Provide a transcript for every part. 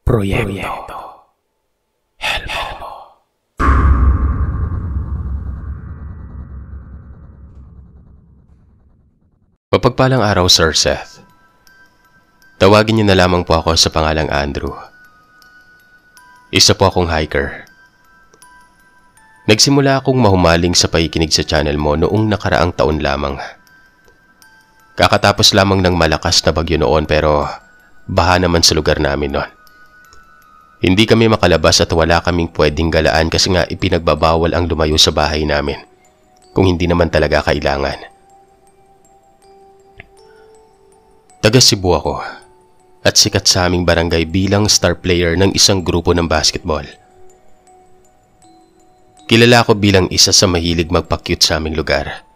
Proyekto Helmo. Mapagpalang araw, Sir Seth. Tawagin niyo na lamang po ako sa pangalang Andrew. Isa po akong hiker. Nagsimula akong mahumaling sa pakikinig sa channel mo noong nakaraang taon lamang. Kakatapos lamang ng malakas na bagyo noon pero baha naman sa lugar namin noon. Hindi kami makalabas at wala kaming pwedeng galaan kasi nga ipinagbabawal ang lumayo sa bahay namin kung hindi naman talaga kailangan. Taga Cebu ako at sikat sa aming barangay bilang star player ng isang grupo ng basketball. Kilala ako bilang isa sa mahilig magpa-cute sa aming lugar.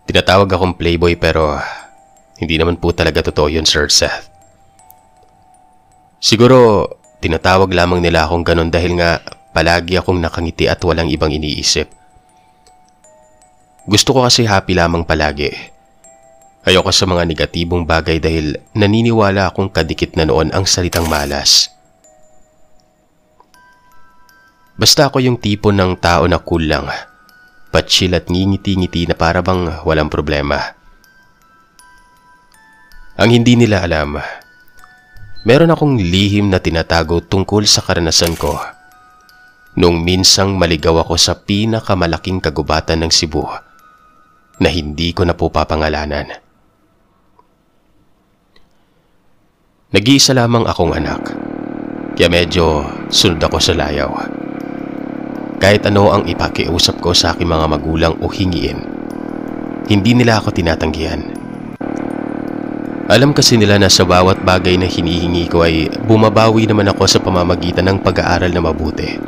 Tinatawag akong playboy pero hindi naman po talaga totoo yun, Sir Seth. Siguro tinatawag lamang nila akong ganun dahil nga palagi akong nakangiti at walang ibang iniisip. Gusto ko kasi happy lamang palagi. Ayoko sa mga negatibong bagay dahil naniniwala akong kadikit na noon ang salitang malas. Basta ako yung tipo ng tao na cool lang, patchill at ngingiti-ngiti na para bang walang problema. Ang hindi nila alam, meron akong lihim na tinatago tungkol sa karanasan ko nung minsang maligaw ako sa pinakamalaking kagubatan ng Cebu na hindi ko na po papangalanan. Nag-iisa lamang akong anak, kaya medyo sunod ako sa layaw. Kahit ano ang ipakiusap ko sa aking mga magulang o hingiin, hindi nila ako tinatanggihan. Alam kasi nila na sa bawat bagay na hinihingi ko ay bumabawi naman ako sa pamamagitan ng pag-aaral na mabuti.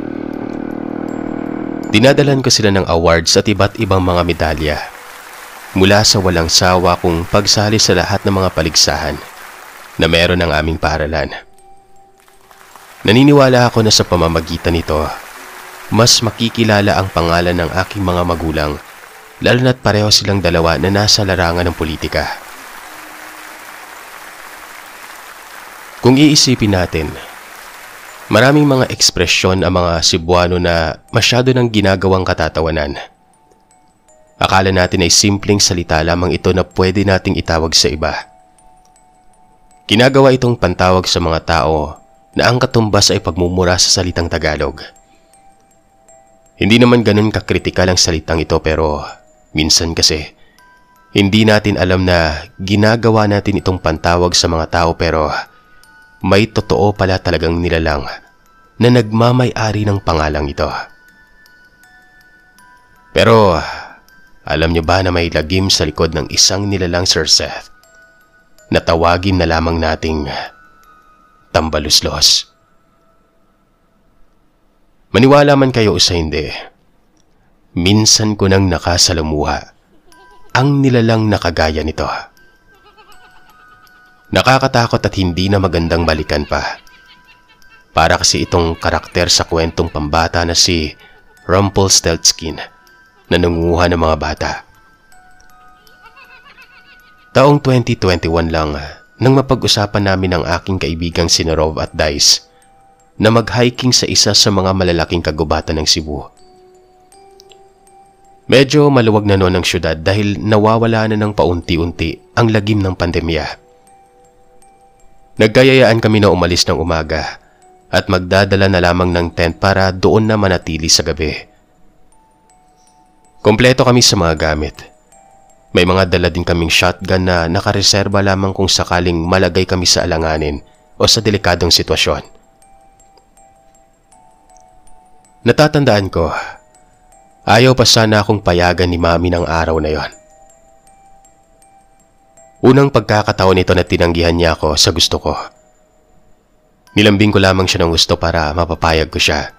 Dinadalan ko sila ng awards at iba't ibang mga medalya mula sa walang sawa kong pagsali sa lahat ng mga paligsahan na meron ng aming paaralan. Naniniwala ako na sa pamamagitan nito, mas makikilala ang pangalan ng aking mga magulang, lalo na't pareho silang dalawa na nasa larangan ng politika. Kung iisipin natin, maraming mga ekspresyon ang mga Cebuano na masyado nang ginagawang katatawanan. Akala natin ay simpleng salita lamang ito na pwede nating itawag sa iba. Ginagawa itong pantawag sa mga tao na ang katumbas ay pagmumura sa salitang Tagalog. Hindi naman ganun kakritikal ang salitang ito pero minsan kasi hindi natin alam na ginagawa natin itong pantawag sa mga tao pero may totoo pala talagang nilalang na nagmamay-ari ng pangalang ito. Pero alam niyo ba na may lagim sa likod ng isang nilalang, Sir Seth, na tawagin na lamang nating Tambaluslos? Maniwala man kayo o sa hindi, minsan ko nang nakasalamuha ang nilalang na kagaya nito. Nakakatakot at hindi na magandang balikan pa. Para kasi itong karakter sa kwentong pambata na si Rumpelstiltskin na nangunguha ng mga bata. Taong 2021 lang nang mapag-usapan namin ang aking kaibigang si Rov at Dice na mag-hiking sa isa sa mga malalaking kagubatan ng Cebu. Medyo maluwag na noon ang syudad dahil nawawala na ng paunti-unti ang lagim ng pandemya. Nagkayayaan kami na umalis ng umaga at magdadala na lamang ng tent para doon na manatili sa gabi. Kompleto kami sa mga gamit. May mga dala din kaming shotgun na nakareserba lamang kung sakaling malagay kami sa alanganin o sa delikadong sitwasyon. Natatandaan ko, ayaw pa sana akong payagan ni Mami ng araw na yon. Unang pagkakataon nito na tinanggihan niya ako sa gusto ko. Nilambing ko lamang siya ng gusto para mapapayag ko siya.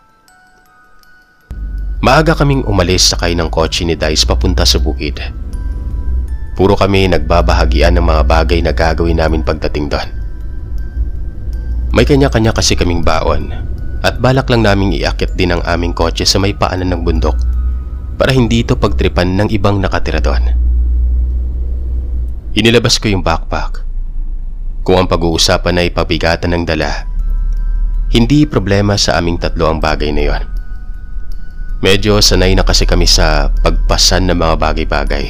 Maaga kaming umalis sakay ng kotse ni Dice papunta sa bukid. Puro kami nagbabahagian ng mga bagay na gagawin namin pagdating doon. May kanya-kanya kasi kaming baon at balak lang naming iakyat din ang aming kotse sa may paanan ng bundok para hindi ito pagtripan ng ibang nakatira doon. Inilabas ko yung backpack. Kung ang pag-uusapan ay pabigatan ng dala, Hindi problema sa aming tatlo ang bagay na yon. Medyo sanay na kasi kami sa pagpasan ng mga bagay-bagay.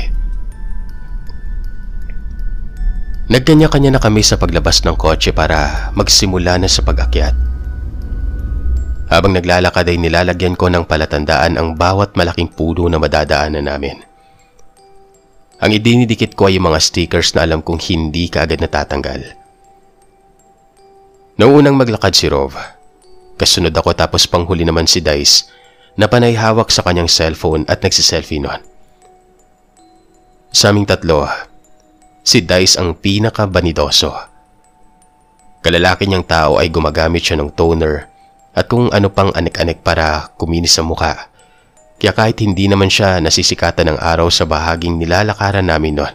Nagkanya-kanya na kami sa paglabas ng kotse para magsimula na sa pag-akyat. Habang naglalakad ay nilalagyan ko ng palatandaan ang bawat malaking puno na madadaanan namin. Ang idinidikit ko ay yung mga stickers na alam kong hindi kaagad natatanggal. Noong unang maglakad si Rov, kasunod ako tapos panghuli naman si Dice na panay hawak sa kanyang cellphone at nagsiselfie noon. Sa aming tatlo, si Dice ang pinaka-banidoso. Kalalaki niyang tao ay gumagamit siya ng toner at kung ano pang anek-anek para kuminis sa mukha. Kaya kahit hindi naman siya nasisikatan ng araw sa bahaging nilalakaran namin noon,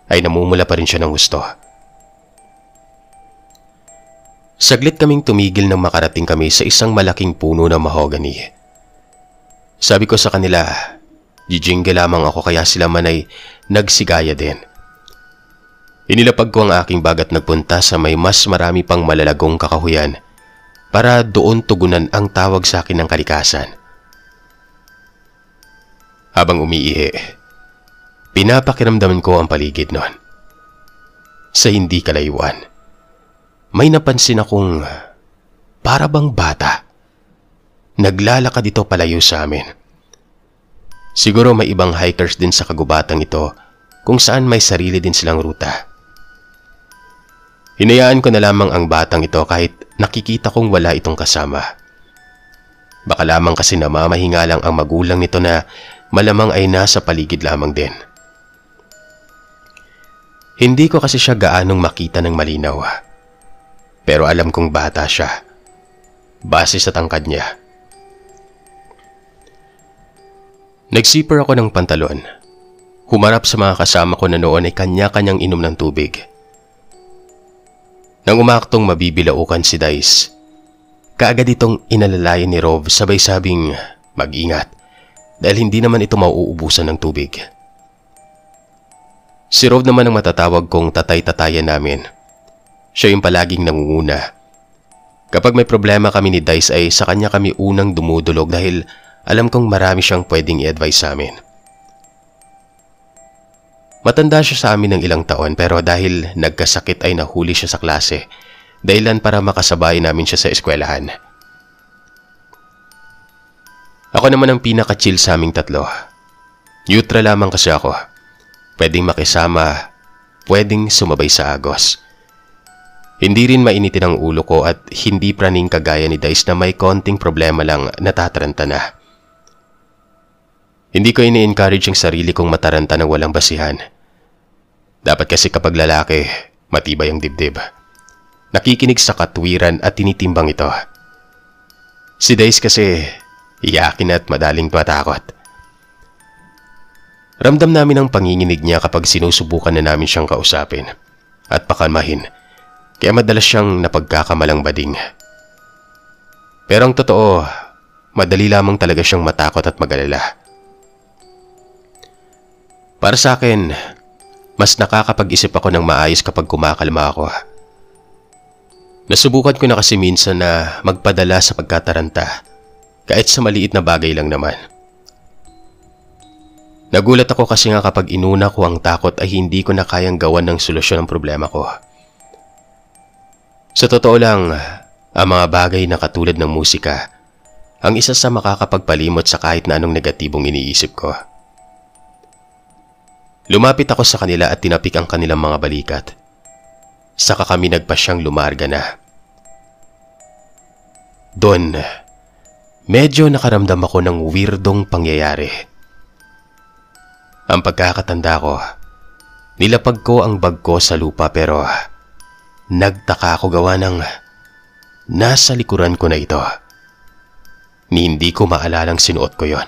ay namumula pa rin siya ng gusto. Saglit kaming tumigil nang makarating kami sa isang malaking puno ng mahogany. Sabi ko sa kanila, jijingga lamang ako kaya sila man ay nagsigaya din. Inilapag ko ang aking bag at nagpunta sa may mas marami pang malalagong kakahuyan para doon tugunan ang tawag sa akin ng kalikasan. Habang umiihi, pinapakiramdaman ko ang paligid noon. Sa hindi kalayuan, may napansin akong para bang bata. Naglalakad ito palayo sa amin. Siguro may ibang hikers din sa kagubatang ito kung saan may sarili din silang ruta. Hinayaan ko na lamang ang batang ito kahit nakikita kong wala itong kasama. Baka lamang kasi namamahinga lang ang magulang nito na malamang ay nasa paligid lamang din. Hindi ko kasi siya gaanong makita ng malinaw. Pero alam kong bata siya. Base sa tangkad niya. Nag-zipper ako ng pantalon. Humarap sa mga kasama ko na noon ay kanya-kanyang inom ng tubig. Nang umaktong mabibilaukan si Dice, kaagad itong inalalayan ni Rov sabay sabing mag-ingat dahil hindi naman ito mauubusan ng tubig. Si Rov naman ang matatawag kong tatay-tatayan namin. Siya yung palaging nangunguna. Kapag may problema kami ni Dice ay sa kanya kami unang dumudulog dahil alam kong marami siyang pwedeng i-advise sa amin. Matanda siya sa amin ng ilang taon pero dahil nagkasakit ay nahuli siya sa klase, dahilan para makasabay namin siya sa eskwelahan. Ako naman ang pinaka-chill sa aming tatlo. Neutral lamang kasi ako. Pwedeng makisama, pwedeng sumabay sa agos. Hindi rin mainitin ang ulo ko at hindi praning kagaya ni Dice na may konting problema lang natataranta na. Hindi ko ini-encourage ang sarili kong mataranta ng walang basihan. Dapat kasi kapag lalaki, matibay ang dibdib. Nakikinig sa katwiran at tinitimbang ito. Si Dice kasi, iyakin at madaling matakot. Ramdam namin ang panginginig niya kapag sinusubukan na namin siyang kausapin at pakalmahin. Kaya madalas siyang napagkakamalang bading. Pero ang totoo, madali lamang talaga siyang matakot at mag-alala. Para sa akin, mas nakakapag-isip ako ng maayos kapag kumakalma ako. Nasubukan ko na kasi minsan na magpadala sa pagkataranta, kahit sa maliit na bagay lang naman. Nagulat ako kasi nga kapag inuna ko ang takot ay hindi ko na kayang gawan ng solusyon ng problema ko. Sa totoo lang, ang mga bagay na katulad ng musika, ang isa sa makakapagpalimot sa kahit na anong negatibong iniisip ko. Lumapit ako sa kanila at tinapik ang kanilang mga balikat. Saka kami nagpasyang lumarga na. Doon, medyo nakaramdam ako ng weirdong pangyayari. Ang pagkakatanda ko, nilapag ko ang bag ko sa lupa pero nagtaka ako gawa ng nasa likuran ko na ito. Ni hindi ko maalalang sinuot ko yon.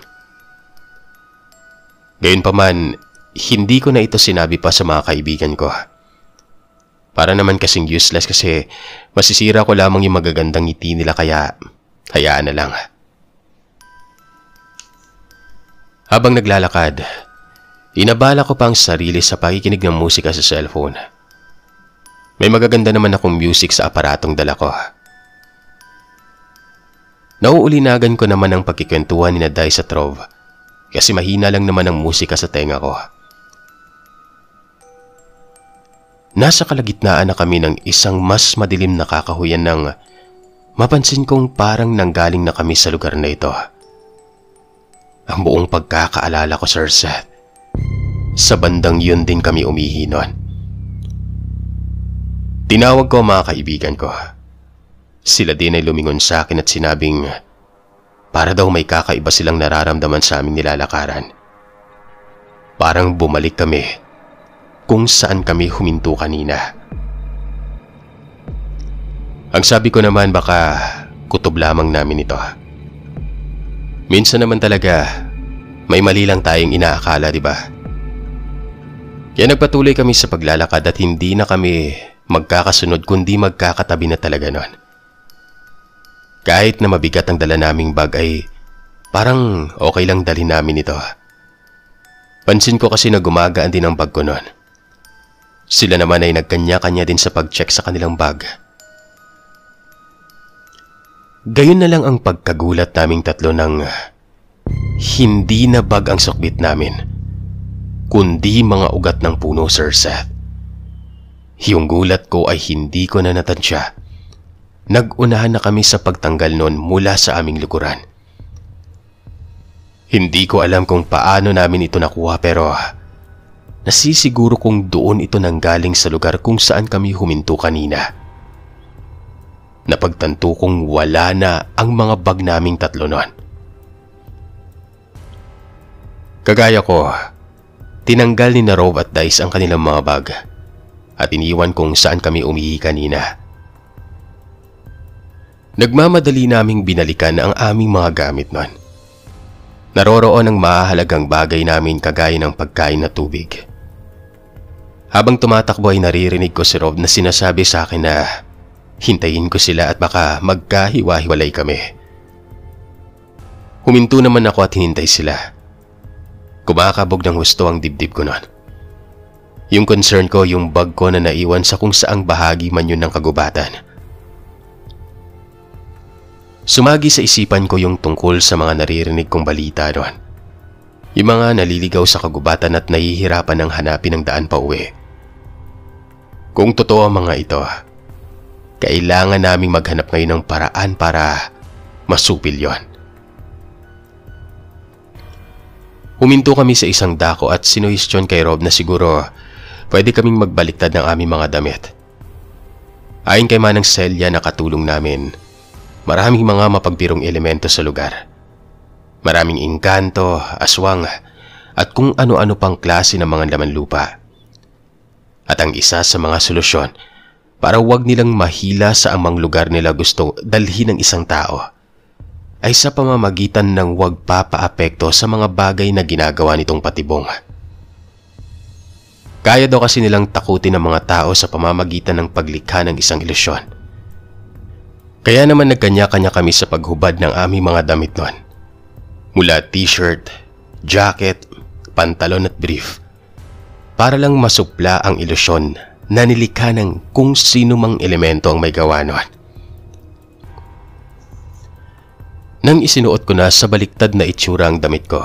Gayunpaman, hindi ko na ito sinabi pa sa mga kaibigan ko. Para naman kasing useless kasi masisira ko lamang yung magagandang ngiti nila kaya hayaan na lang. Habang naglalakad, inabala ko pa ang sarili sa pakikinig ng musika sa cellphone. May magaganda naman akong music sa aparatong dala ko. Nauulinagan ko naman ang pagkikwentuhan ni Dice at Rov kasi mahina lang naman ang musika sa tenga ko. Nasa kalagitnaan na kami ng isang mas madilim na kakahuyan nang mapansin kong parang nanggaling na kami sa lugar na ito. Ang buong pagkakaalala ko, Sir Seth, sa bandang yun din kami umihi noon. Tinawag ko ang mga kaibigan ko. Sila din ay lumingon sa akin at sinabing para daw may kakaiba silang nararamdaman sa aming nilalakaran. Parang bumalik kami kung saan kami huminto kanina. Ang sabi ko naman baka kutob lamang namin ito. Minsan naman talaga may mali lang tayong inaakala, di ba? Kaya nagpatuloy kami sa paglalakad at hindi na kami magkakasunod kundi magkakatabi na talaga nun. Kahit na mabigat ang dala naming bag ay parang okay lang dalhin namin ito. Pansin ko kasi na gumagaan din ang bag ko nun. Sila naman ay nagkanya-kanya din sa pag-check sa kanilang bag. Gayon na lang ang pagkagulat naming tatlo ng hindi na bag ang sukbit namin, kundi mga ugat ng puno, Sir Seth. Yung gulat ko ay hindi ko na natansya. Nag-unahan na kami sa pagtanggal nun mula sa aming likuran. Hindi ko alam kung paano namin ito nakuha pero nasisiguro kong doon ito nanggaling sa lugar kung saan kami huminto kanina. Napagtanto kong wala na ang mga bag naming tatlo nun. Kagaya ko, tinanggal ni Rov at Dice ang kanilang mga bag at iniwan kung saan kami umihi kanina. Nagmamadali naming binalikan ang aming mga gamit nun. Naroroon ang mahalagang bagay namin kagaya ng pagkain at tubig. Habang tumatakbo ay naririnig ko si Rov na sinasabi sa akin na hintayin ko sila at baka magkahiwa-hiwalay kami. Huminto naman ako at hinintay sila. Kumakabog ng husto ang dibdib ko nun. Yung concern ko yung bag ko na naiwan sa kung saang bahagi man yun ng kagubatan. Sumagi sa isipan ko yung tungkol sa mga naririnig kong balita doon. Yung mga naliligaw sa kagubatan at nahihirapan ng hanapin ang daan pa uwi. Kung totoo ang mga ito, kailangan naming maghanap ngayon ng paraan para masupil yon. Huminto kami sa isang dako at sinuhestyon kay Rob na siguro pwede kaming magbaliktad ng aming mga damit. Ayon kay Manang Celia na katulong namin, maraming mga mapagbirong elemento sa lugar. Maraming engkanto, aswang, at kung ano-ano pang klase ng mga laman lupa. At ang isa sa mga solusyon para wag nilang mahila sa amang lugar nila gusto dalhin ng isang tao ay sa pamamagitan ng wag papaapekto sa mga bagay na ginagawa nitong patibong. Kaya daw kasi nilang takutin ang mga tao sa pamamagitan ng paglikha ng isang ilusyon. Kaya naman nagkanya-kanya kami sa paghubad ng aming mga damit nun. Mula t-shirt, jacket, pantalon at brief. Para lang masupla ang ilusyon na nilikha ng kung sino mang elemento ang may gawa nun. Nang isinuot ko na sa baliktad na itsura ang damit ko,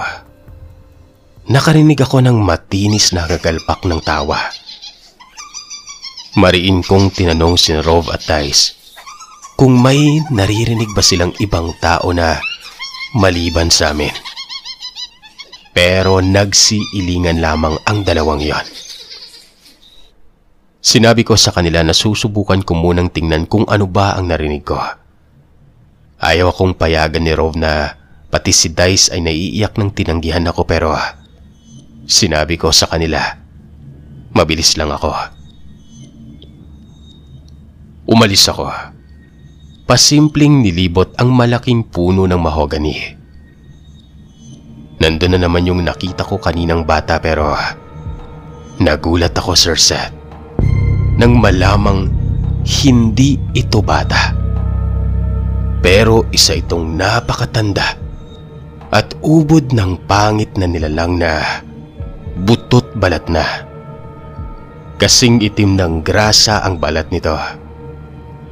nakarinig ako ng matinis na gagalpak ng tawa. Mariin kong tinanong si Rov at Dice kung may naririnig ba silang ibang tao na maliban sa amin. Pero nagsiilingan lamang ang dalawang yon. Sinabi ko sa kanila na susubukan ko munang tingnan kung ano ba ang narinig ko. Ayaw akong payagan ni Rov na pati si Dice ay naiiyak nang tinanggihan ako pero sinabi ko sa kanila, mabilis lang ako. Umalis ako. Pasimpleng nilibot ang malaking puno ng mahogany. Nandun na naman yung nakita ko kaninang bata pero nagulat ako, Sir Seth, nang malamang hindi ito bata. Pero isa itong napakatanda at ubod ng pangit na nilalang na butot balat na. Kasing itim ng grasa ang balat nito.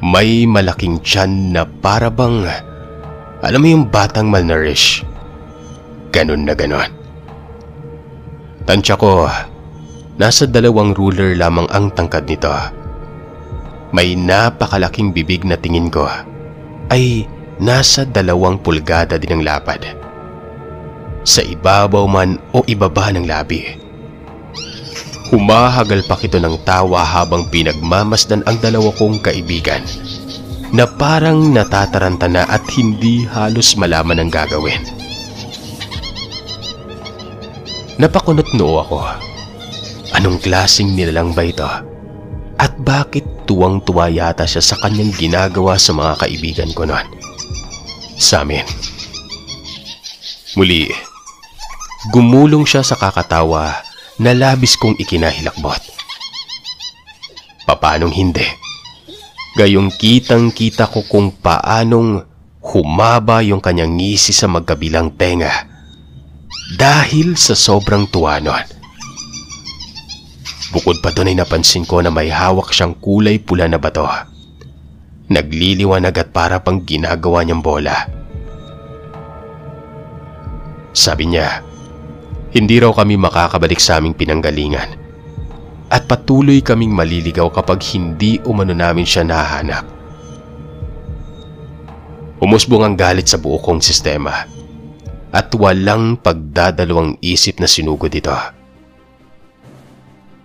May malaking tiyan na parabang Alam mo yung batang malnourished? Ganon na ganon. Tansya ko, nasa 2 ruler lamang ang tangkad nito. May napakalaking bibig na tingin ko ay nasa 2 pulgada din ang lapad. Sa ibabaw man o ibaba ng labi. Humahagalpak ito ng tawa habang pinagmamasdan ang 2 kong kaibigan na parang natataranta na at hindi halos malaman ang gagawin. Napakunot noo ako. Anong klaseng nilalang ba ito? At bakit tuwang-tuwa yata siya sa kanyang ginagawa sa mga kaibigan ko noon? Sa amin. Muli, gumulong siya sa kakatawa na labis kong ikinahilakbot. Papanong hindi? Gayong kitang-kita ko kung paanong humaba yung kanyang ngisi sa magkabilang tenga dahil sa sobrang tuwa nun. Bukod pa doon ay napansin ko na may hawak siyang kulay pula na bato. Nagliliwanag at para pang ginagawa niyang bola. Sabi niya, hindi raw kami makakabalik sa aming pinanggalingan at patuloy kaming maliligaw kapag hindi umano namin siya nahanap. Umusbong ang galit sa buo kong sistema at walang pagdadalawang isip na sinugod ito.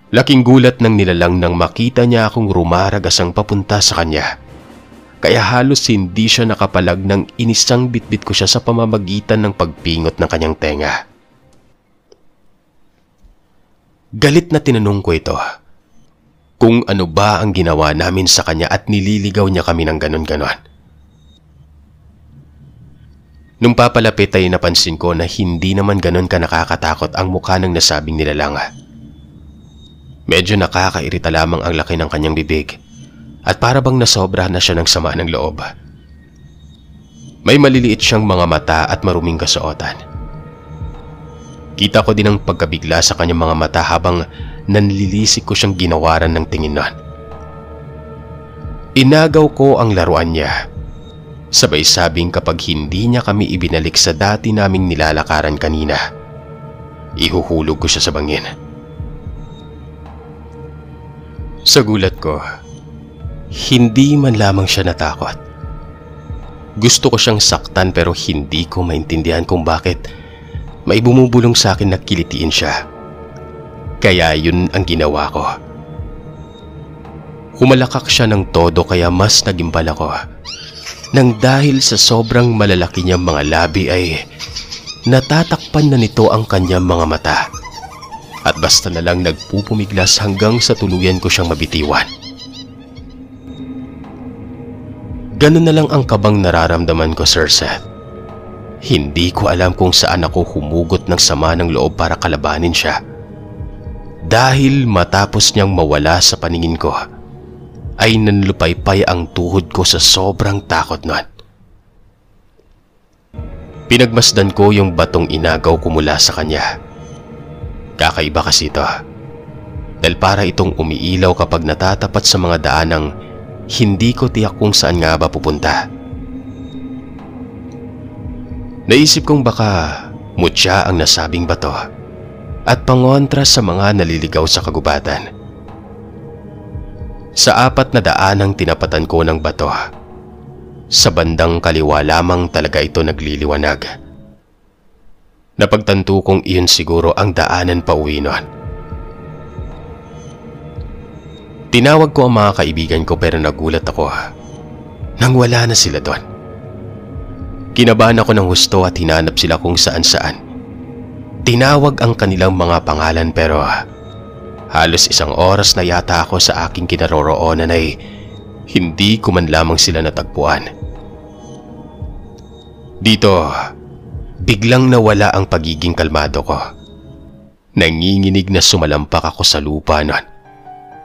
Laking gulat ng nilalang nang makita niya akong rumaragasang papunta sa kanya. Kaya halos hindi siya nakapalag nang inisang bitbit ko siya sa pamamagitan ng pagpingot ng kanyang tenga. Galit na tinanong ko ito kung ano ba ang ginawa namin sa kanya at nililigaw niya kami ng ganon-ganon. Nung papalapit ay napansin ko na hindi naman ganon ka nakakatakot ang mukha ng nasabing nilalang. Medyo nakakairita lamang ang laki ng kanyang bibig at para bang nasobra na siya ng sama ng loob. May maliliit siyang mga mata at maruming kasuotan. Kita ko din ang pagkabigla sa kanyang mga mata habang nanlilisik ko siyang ginawaran ng tingin nun. Inagaw ko ang laruan niya. Sabay sabing kapag hindi niya kami ibinalik sa dati naming nilalakaran kanina, ihuhulog ko siya sa bangin. Sa gulat ko, hindi man lamang siya natakot. Gusto ko siyang saktan pero hindi ko maintindihan kung bakit may bumubulong sa akin na kilitiin siya. Kaya yun ang ginawa ko. Humalakak siya ng todo kaya mas nagimbal ako. Nang dahil sa sobrang malalaki niyang mga labi ay natatakpan na nito ang kanyang mga mata. At basta na lang nagpupumiglas hanggang sa tuluyan ko siyang mabitiwan. Ganun na lang ang kabang nararamdaman ko, Sir Seth. Hindi ko alam kung saan ako humugot ng sama ng loob para kalabanin siya. Dahil matapos niyang mawala sa paningin ko, ay nanlupaypay ang tuhod ko sa sobrang takot nun. Pinagmasdan ko yung batong inagaw ko mula sa kanya. Kakaiba kasi ito. Dahil para itong umiilaw kapag natatapat sa mga daanang hindi ko tiyak kung saan nga ba pupunta. Naisip kong baka mutya ang nasabing bato at pangontra sa mga naliligaw sa kagubatan. Sa 4 na daanang tinapatan ko ng bato, sa bandang kaliwa lamang talaga ito nagliliwanag. Napagtanto kong iyon siguro ang daanan pa uwi nun. Tinawag ko ang mga kaibigan ko pero nagulat ako nang wala na sila doon. Kinabahan ako ng husto at hinanap sila kung saan-saan. Tinawag ang kanilang mga pangalan pero halos 1 oras na yata ako sa aking kinaroroonan ay hindi ko man lamang sila natagpuan. Dito, biglang nawala ang pagiging kalmado ko. Nanginginig na sumalampak ako sa lupa nun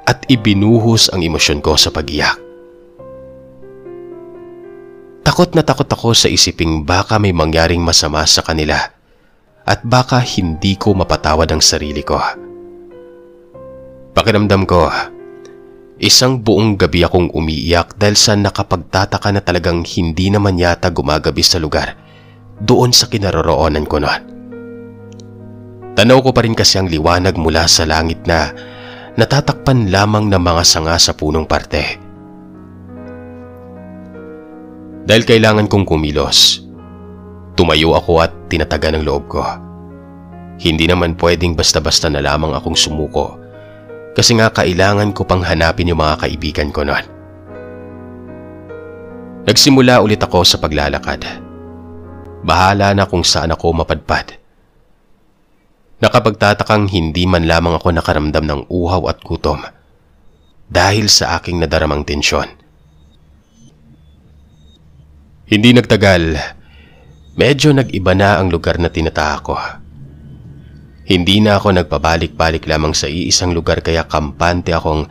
at ibinuhos ang emosyon ko sa pag-iyak. Takot na takot ako sa isiping baka may mangyaring masama sa kanila at baka hindi ko mapatawad ang sarili ko. Pakiramdam ko, Isang buong gabi akong umiiyak dahil sa nakapagtataka na talagang hindi naman yata gumagabi sa lugar doon sa kinaroroonan ko noon. Tanaw ko pa rin kasi ang liwanag mula sa langit na natatakpan lamang ng mga sanga sa punong parte. Dahil kailangan kong kumilos, tumayo ako at tinatagan ng loob ko. Hindi naman pwedeng basta-basta na lamang akong sumuko kasi nga kailangan ko pang hanapin yung mga kaibigan ko noon. Nagsimula ulit ako sa paglalakad. Bahala na kung saan ako mapadpad. Nakapagtatakang hindi man lamang ako nakaramdam ng uhaw at gutom dahil sa aking nadaramang tensyon. Hindi nagtagal, medyo nag-iba na ang lugar na tinatahak ko. Hindi na ako nagpabalik-balik lamang sa iisang lugar kaya kampante akong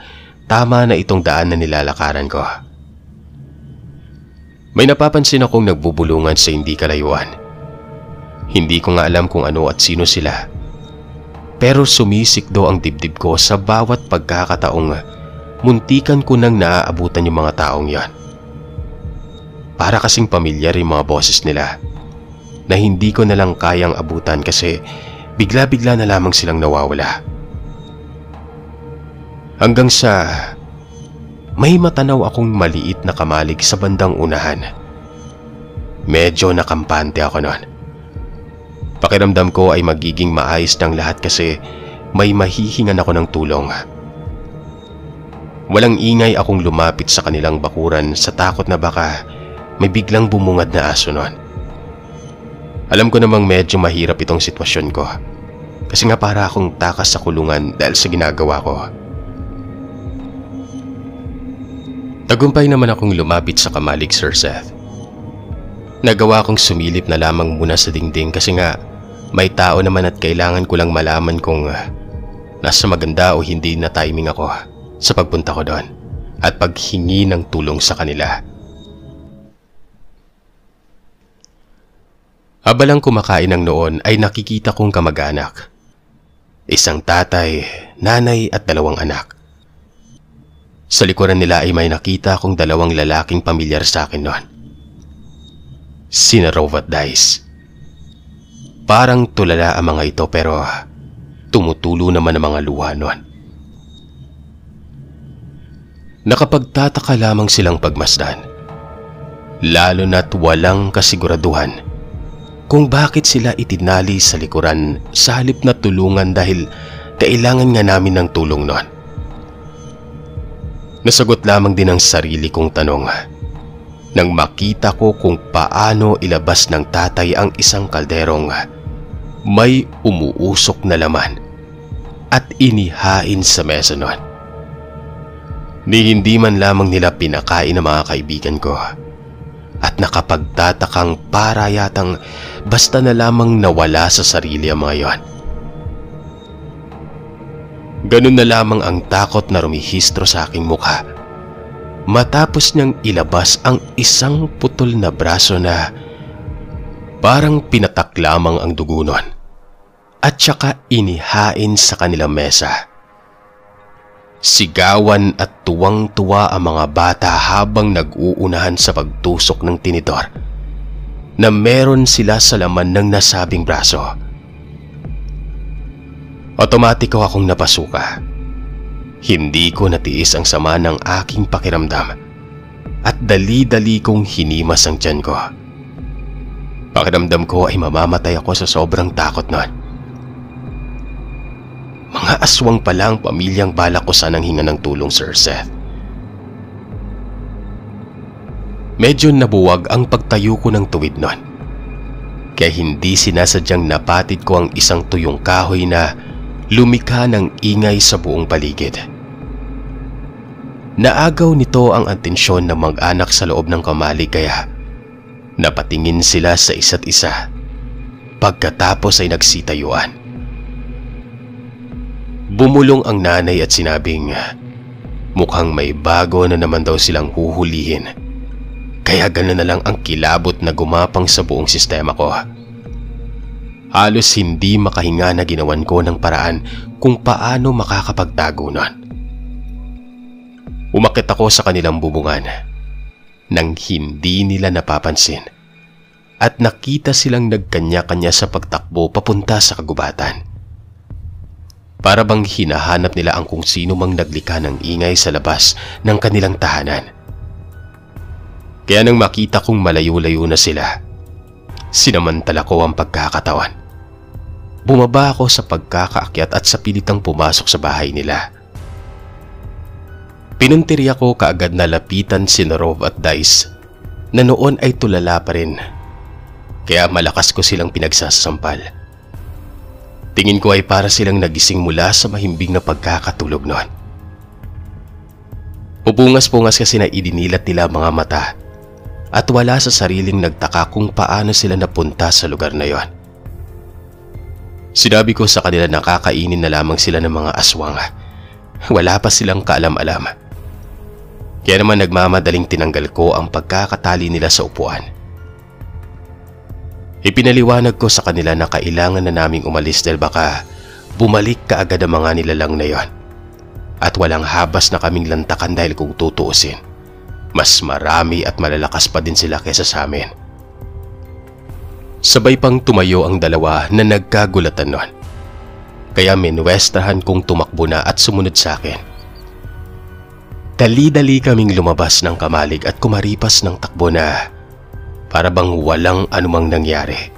tama na itong daan na nilalakaran ko. May napapansin akong nagbubulungan sa hindi kalayuan. Hindi ko nga alam kung ano at sino sila. Pero sumisikdo ang dibdib ko sa bawat pagkakataong muntikan ko nang naaabutan yung mga taong yan. Para kasing pamilyar yung mga boses nila na hindi ko nalang kayang abutan kasi bigla-bigla na lamang silang nawawala. Hanggang sa may matanaw akong maliit na kamalig sa bandang unahan. Medyo nakampante ako noon. Pakiramdam ko ay magiging maayos ng lahat kasi may mahihingan ako ng tulong. Walang ingay akong lumapit sa kanilang bakuran sa takot na baka may biglang bumungad na aso noon. Alam ko namang medyo mahirap itong sitwasyon ko kasi nga para akong takas sa kulungan dahil sa ginagawa ko. Tagumpay naman akong lumapit sa kamalig, Sir Seth. Nagawa kong sumilip na lamang muna sa dingding kasi nga may tao naman at kailangan ko lang malaman kung nasa maganda o hindi na timing ako sa pagpunta ko doon at paghingi ng tulong sa kanila. Habalang kumakain ng noon ay nakikita kong kamag-anak. Isang tatay, nanay at 2 anak. Sa likuran nila ay may nakita akong 2 lalaking pamilyar sa akin noon. Sina Rove at Dice. Parang tulala ang mga ito pero tumutulo naman ang mga luha noon. Nakapagtataka lamang silang pagmasdan. Lalo na't walang kasiguraduhan kung bakit sila itinali sa likuran sa halip na tulungan dahil kailangan nga namin ng tulong noon. Nasagot lamang din ang sarili kong tanong nang makita ko kung paano ilabas ng tatay ang isang kalderong may umuusok na laman at inihain sa mesa noon. Ni hindi man lamang nila pinakain ang mga kaibigan ko at nakapagtatakang para yatang basta na lamang nawala sa sarili ang mga yon. Ganun na lamang ang takot na rumihistro sa aking mukha matapos niyang ilabas ang isang putol na braso na parang pinatak lamang ang dugo nun at saka inihain sa kanilang mesa. Sigawan at tuwang-tuwa ang mga bata habang nag-uunahan sa pagtusok ng tinidor na meron sila sa laman ng nasabing braso. Otomatiko akong napasuka. Hindi ko natiis ang sama ng aking pakiramdam at dali-dali kong hinimas ang tiyan ko. Pakiramdam ko ay mamamatay ako sa sobrang takot noon. Mga aswang pala ang pamilyang balak ko sanang hinga ng tulong, Sir Seth. Medyo nabuwag ang pagtayo ko ng tuwid noon. Kaya hindi sinasadyang napatid ko ang isang tuyong kahoy na lumikha ng ingay sa buong paligid. Naagaw nito ang atensyon ng mag-anak sa loob ng kamalig kaya napatingin sila sa isa't isa. Pagkatapos ay nagsitayuan. Bumulong ang nanay at sinabing mukhang may bago na naman daw silang huhulihin. Kaya gano'n na lang ang kilabot na gumapang sa buong sistema ko. Halos hindi makahinga na ginawan ko ng paraan kung paano makakapagtago nun. Umakyat ako sa kanilang bubungan nang hindi nila napapansin at nakita silang nagkanya-kanya sa pagtakbo papunta sa kagubatan. Para bang hinahanap nila ang kung sino mang naglikha ng ingay sa labas ng kanilang tahanan. Kaya nang makita kong malayo-layo na sila, sinamantala ko ang pagkakatawan. Bumaba ako sa pagkakaakyat at sa pilitang pumasok sa bahay nila. Pinuntirya ko kaagad na lapitan si Rov at Dice na noon ay tulala pa rin. Kaya malakas ko silang pinagsasampal. Tingin ko ay para silang nagising mula sa mahimbing na pagkakatulog noon. Pupungas-pungas kasi na idinilat nila mga mata at wala sa sariling nagtaka kung paano sila napunta sa lugar na yon. Sinabi ko sa kanila na kakainin na lamang sila ng mga aswang. Wala pa silang kaalam-alam. Kaya naman nagmamadaling tinanggal ko ang pagkakatali nila sa upuan. Ipinaliwanag ko sa kanila na kailangan na naming umalis dahil baka bumalik kaagad ang mga nilalang na yon. At walang habas na kaming lantakan dahil kung tutuusin, mas marami at malalakas pa din sila kaysa sa amin. Sabay pang tumayo ang dalawa na nagkagulatan noon. Kaya minwestahan kong tumakbo na at sumunod sa akin. Dali-dali kaming lumabas ng kamalig at kumaripas ng takbo na para bang walang anumang nangyari.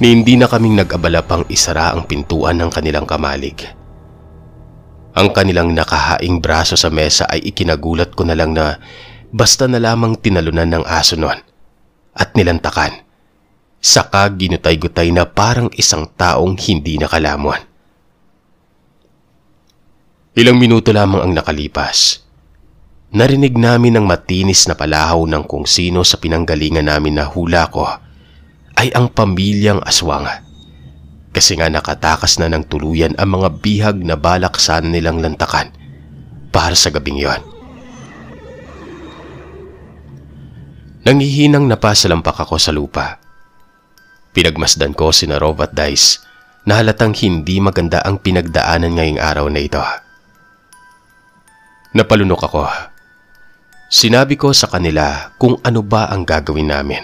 Ni hindi na kaming nag-abala pang isara ang pintuan ng kanilang kamalig. Ang kanilang nakahaing braso sa mesa ay ikinagulat ko na lang na basta na lamang tinalunan ng aso noon at nilantakan. Saka ginutay-gutay na parang isang taong hindi nakalamon. Ilang minuto lamang ang nakalipas. Narinig namin ang matinis na palahaw ng kung sino sa pinanggalingan namin na hula ko ay ang pamilyang aswang. Kasi nga nakatakas na ng tuluyan ang mga bihag na balak sana nilang lantakan para sa gabing yon. Nangihinang napasalampak ako sa lupa. Pinagmasdan ko si Rov at Dice na halatang hindi maganda ang pinagdaanan ngayong araw na ito. Napalunok ako. Sinabi ko sa kanila kung ano ba ang gagawin namin.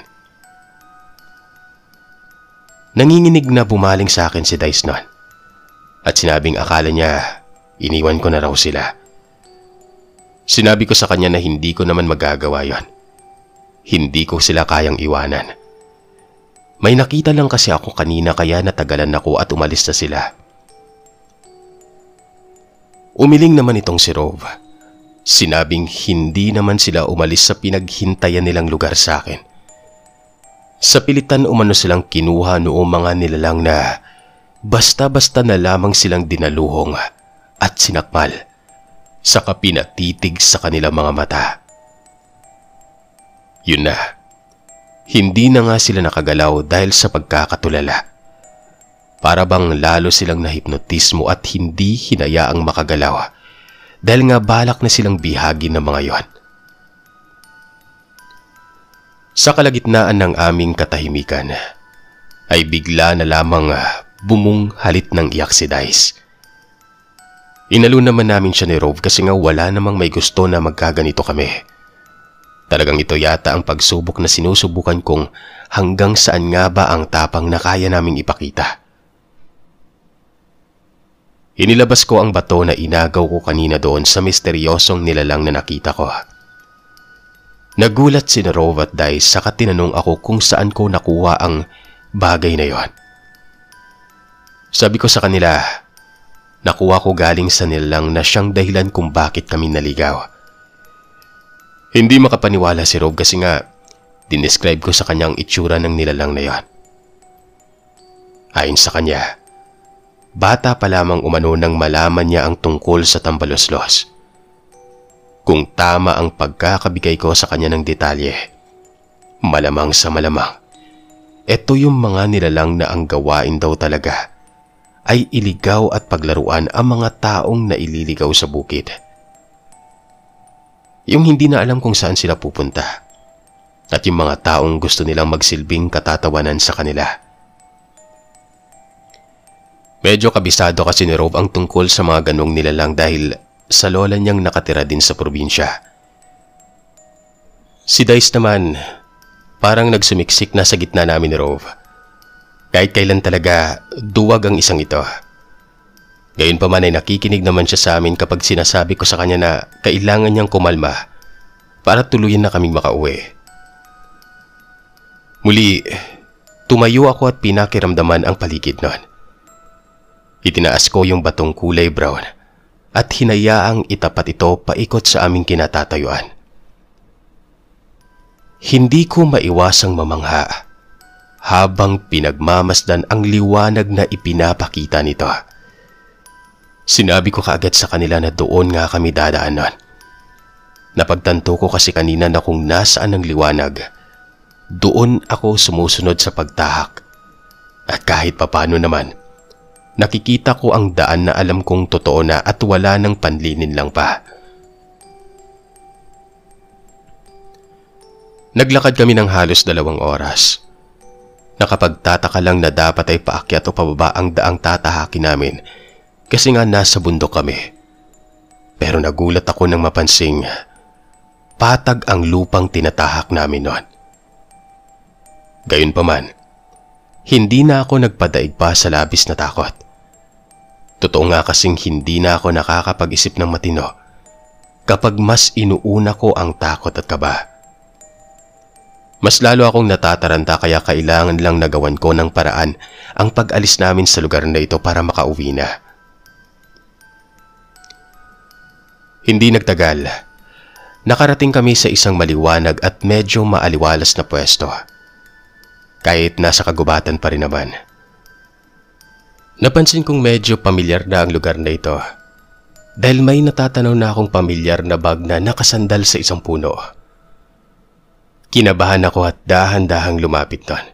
Nanginginig na bumaling sa akin si Dice noon at sinabing akala niya iniwan ko na raw sila. Sinabi ko sa kanya na hindi ko naman magagawa yon. Hindi ko sila kayang iwanan. May nakita lang kasi ako kanina kaya natagalan ako at umalis na sila. Umiling naman itong si Rov. Sinabing hindi naman sila umalis sa pinaghintayan nilang lugar sa akin. Sa pilitan umano silang kinuha noong mga nilalang na basta-basta na lamang silang dinaluhong at sinakmal, saka pinatitig sa kanilang mga mata. Yun na. Hindi na nga sila nakagalaw dahil sa pagkakatulala. Para bang lalo silang nahipnotismo at hindi hinayaang makagalaw dahil nga balak na silang bihagin ng mga yon. Sa kalagitnaan ng aming katahimikan ay bigla na lamang bumunghalit ng iyak si Dice. Inalo naman namin siya ni Rov kasi nga wala namang may gusto na magkaganito kami. Talagang ito yata ang pagsubok na sinusubukan kong hanggang saan nga ba ang tapang na kaya naming ipakita. Inilabas ko ang bato na inagaw ko kanina doon sa misteryosong nilalang na nakita ko. Nagulat si Rov at Dice saka tinanong ako kung saan ko nakuha ang bagay na yon. Sabi ko sa kanila, nakuha ko galing sa nilalang na siyang dahilan kung bakit kami naligaw. Hindi makapaniwala si Rov kasi nga dinescribe ko sa kanyang itsura ng nilalang na yon. Ayon sa kanya, bata pa lamang umano nang malaman niya ang tungkol sa tambaloslos. Kung tama ang pagkakabigay ko sa kanya ng detalye, malamang sa malamang, ito yung mga nilalang na ang gawain daw talaga ay iligaw at paglaruan ang mga taong naililigaw sa bukid. Yung hindi na alam kung saan sila pupunta at yung mga taong gusto nilang magsilbing katatawanan sa kanila. Medyo kabisado kasi ni Rov ang tungkol sa mga ganong nilalang dahil sa lola niyang nakatira din sa probinsya. Si Dice naman, parang nagsumiksik na sa gitna namin ni Rove. Kahit kailan talaga, duwag ang isang ito. Gayunpaman ay nakikinig naman siya sa amin kapag sinasabi ko sa kanya na kailangan niyang kumalma para tuluyan na kaming makauwi. Muli, tumayo ako at pinakiramdaman ang paligid nun. Itinaas ko yung batong kulay brown at hinayaang itapat ito paikot sa aming kinatatayuan. Hindi ko maiwasang mamangha habang pinagmamasdan ang liwanag na ipinapakita nito. Sinabi ko kaagad sa kanila na doon nga kami dadaanan. Napagtanto ko kasi kanina na kung nasaan ang liwanag, doon ako sumusunod sa pagtahak. At kahit papano naman, nakikita ko ang daan na alam kong totoo na at wala ng panlinin lang pa. Naglakad kami ng halos 2 oras. Nakapagtataka lang na dapat ay paakyat o pababa ang daang tatahakin namin kasi nga nasa bundok kami. Pero nagulat ako nang mapansing patag ang lupang tinatahak namin noon. Gayunpaman, hindi na ako nagpadaig pa sa labis na takot. Totoo nga kasing hindi na ako nakakapag-isip ng matino kapag mas inuuna ko ang takot at kaba. Mas lalo akong natataranta kaya kailangan lang nagawan ko ng paraan ang pag-alis namin sa lugar na ito para makauwi na. Hindi nagtagal, nakarating kami sa isang maliwanag at medyo maaliwalas na pwesto. Kahit nasa kagubatan pa rin naman. Napansin kong medyo pamilyar na ang lugar na ito dahil may natatanaw na akong pamilyar na bag na nakasandal sa isang puno. Kinabahan ako at dahan-dahang lumapit doon.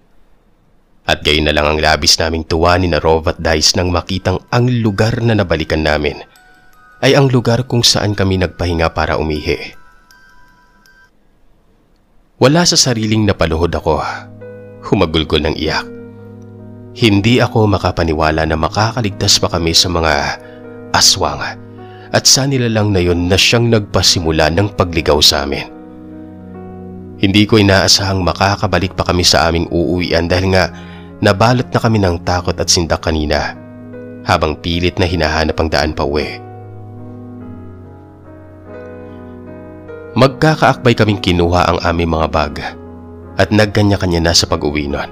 At gayon na lang ang labis naming tuwa ni na Rove at Dice nang makitang ang lugar na nabalikan namin ay ang lugar kung saan kami nagpahinga para umihi. Wala sa sariling napaluhod ako. Humagulgol ng iyak. Hindi ako makapaniwala na makakaligtas pa kami sa mga aswang at sa nilalang na yun na siyang nagpasimula ng pagligaw sa amin. Hindi ko inaasahang makakabalik pa kami sa aming uuwian dahil nga nabalot na kami ng takot at sindak kanina habang pilit na hinahanap ang daan pa uwi. Magkakaakbay kaming kinuha ang aming mga bag at nagkanya-kanya na sa pag-uwi nun.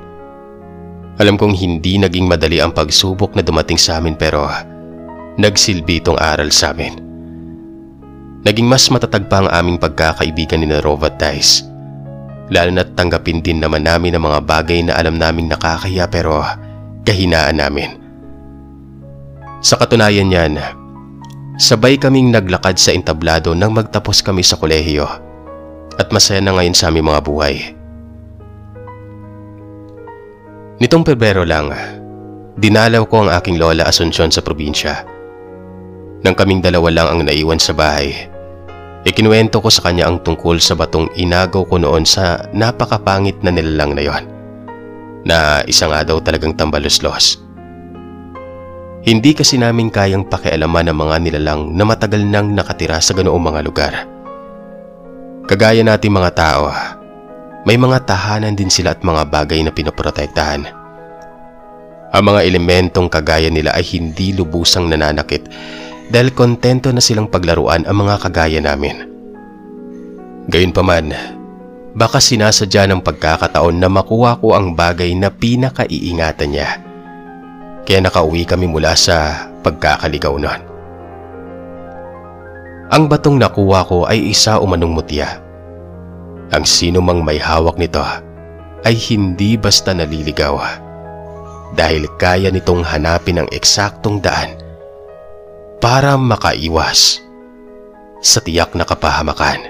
Alam kong hindi naging madali ang pagsubok na dumating sa amin pero nagsilbi itong aral sa amin. Naging mas matatag pa ang aming pagkakaibigan ni na Rove at Dice. Lalo na't tanggapin din naman namin ang mga bagay na alam naming nakakahiya pero kahinaan namin. Sa katunayan niyan, sabay kaming naglakad sa entablado nang magtapos kami sa kolehiyo at masaya na ngayon sa aming mga buhay. Nitong Pebrero lang, dinalaw ko ang aking lola Asuncion sa probinsya. Nang kaming dalawa lang ang naiwan sa bahay, ikinuwento ko sa kanya ang tungkol sa batong inagaw ko noon sa napakapangit na nilalang na yon, na isa nga daw talagang tambaluslos. Hindi kasi namin kayang pakialaman ang mga nilalang na matagal nang nakatira sa ganoong mga lugar. Kagaya nating mga tao, may mga tahanan din sila at mga bagay na pinoprotektahan. Ang mga elementong kagaya nila ay hindi lubusang nananakit dahil kontento na silang paglaruan ang mga kagaya namin. Gayunpaman, baka sinasadya ng pagkakataon na makuha ko ang bagay na pinakaiingatan niya. Kaya nakauwi kami mula sa pagkakaligaw nun. Ang batong nakuha ko ay isa umanong mutya. Ang sino mang may hawak nito ay hindi basta naliligaw dahil kaya nitong hanapin ang eksaktong daan para makaiwas sa tiyak na kapahamakan.